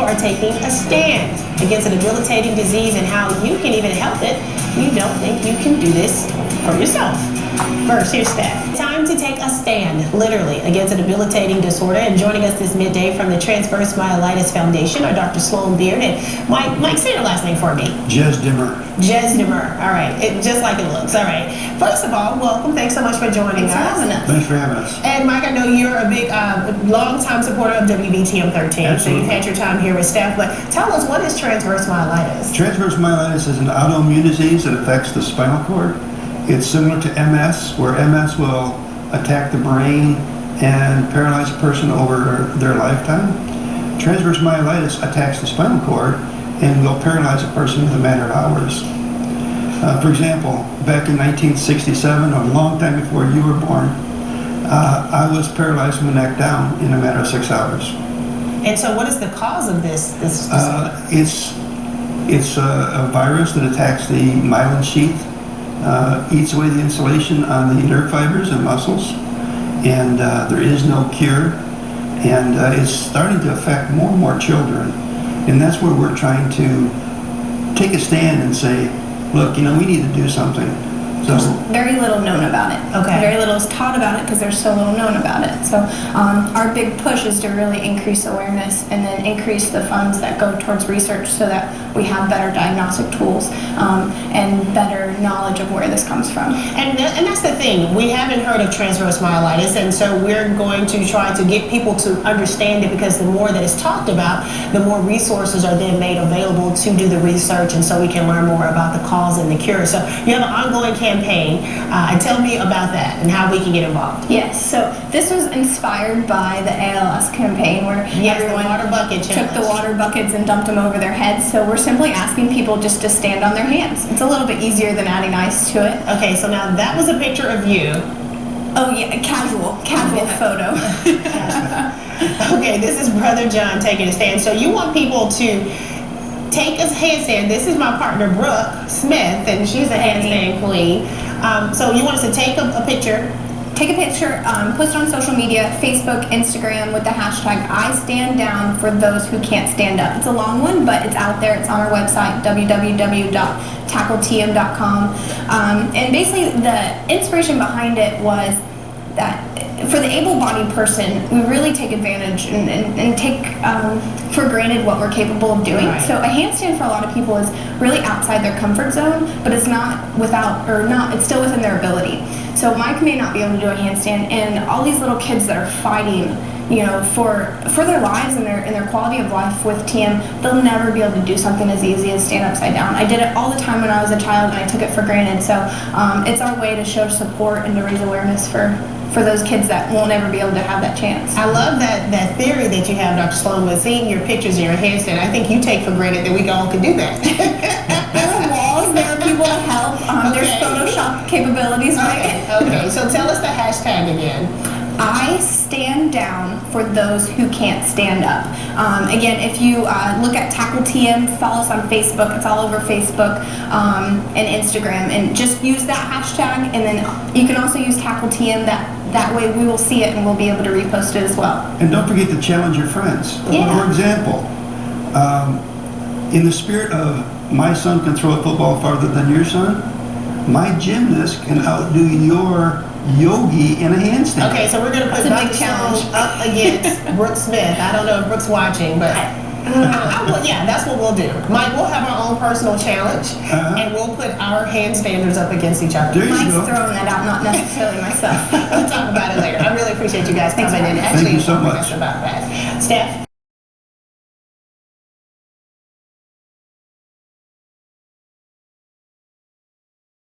are taking a stand against a debilitating disease and how you can even help it. You don't think you can do this for yourself. First, here's Steph. Time to take a stand, literally, against a debilitating disorder. And joining us this midday from the Transverse Myelitis Foundation are Dr. Sloan Beard and Mike, say your last name for me. Jezdimir. Jezdimir. All right. Just like it looks. All right. First of all, welcome. Thanks so much for joining us. Thanks for having us. And Mike, I know you're a big, long-time supporter of NBC13. Absolutely. So you've had your time here with Steph. But tell us, what is transverse myelitis? Transverse myelitis is an autoimmune disease that affects the spinal cord. It's similar to MS, where MS will attack the brain and paralyze a person over their lifetime. Transverse myelitis attacks the spinal cord and will paralyze a person in a matter of hours. For example, back in 1967, a long time before you were born, I was paralyzed from the neck down in a matter of 6 hours. And so what is the cause of this disorder? It's a virus that attacks the myelin sheath, eats away the insulation on the nerve fibers and muscles, and there is no cure, and it's starting to affect more and more children, and that's where we're trying to take a stand and say, look, we need to do something. So there's very little known about it. Okay. Very little is taught about it because there's so little known about it. So our big push is to really increase awareness and then increase the funds that go towards research so that we have better diagnostic tools and better knowledge of where this comes from. And that's the thing. We haven't heard of transverse myelitis, and so we're going to try to get people to understand it, because the more that it's talked about, the more resources are then made available to do the research, and so we can learn more about the cause and the cure. So you have an ongoing campaign. And tell me about that and how we can get involved. Yes, so this was inspired by the ALS campaign, where everyone the water bucket took the water buckets and dumped them over their heads. So we're simply asking people just to stand on their hands. It's a little bit easier than adding ice to it. Okay, so now that was a picture of you. Oh yeah, casual photo. Okay, this is Brother John taking a stand. So you want people to take a handstand. This is my partner, Brooke Smith, and she's a handstand queen. So you want us to take a picture. Take a picture, post it on social media, Facebook, Instagram, with the hashtag #IStandDown for those who can't stand up. It's a long one, but it's out there. It's on our website, www.tackletm.com. And basically the inspiration behind it was that for the able-bodied person, we really take advantage and take for granted what we're capable of doing. Right. So a handstand for a lot of people is really outside their comfort zone, but it's it's still within their ability. So Mike may not be able to do a handstand, and all these little kids that are fighting, for their lives and their quality of life with TM, they'll never be able to do something as easy as stand upside down. I did it all the time when I was a child, and I took it for granted. So it's our way to show support and to raise awareness for those kids that won't ever be able to have that chance. I love that theory that you have, Dr. Sloan, with seeing your pictures in your handstand. I think you take for granted that we all can do that. There are walls, there are people to help. There's Photoshop capabilities, right? Okay, so tell us the hashtag again. I stand down for those who can't stand up. Again, if you look at Tackle TM, follow us on Facebook. It's all over Facebook and Instagram. And just use that hashtag, and then you can also use Tackle TM. That way we will see it and we'll be able to repost it as well. And don't forget to challenge your friends. Yeah. For example, in the spirit of my son can throw a football farther than your son, my gymnast can outdo your yogi in a handstand. Okay, so we're going to put Dr. Sloan up against Brooke Smith. I don't know if Brooke's watching, but yeah, that's what we'll do. Mike, we'll have our own personal challenge, and we'll put our handstanders up against each other. Mike's throwing that out, not necessarily myself. We'll talk about it later. I really appreciate you guys coming in and actually Thank you so much. us about that. Steph?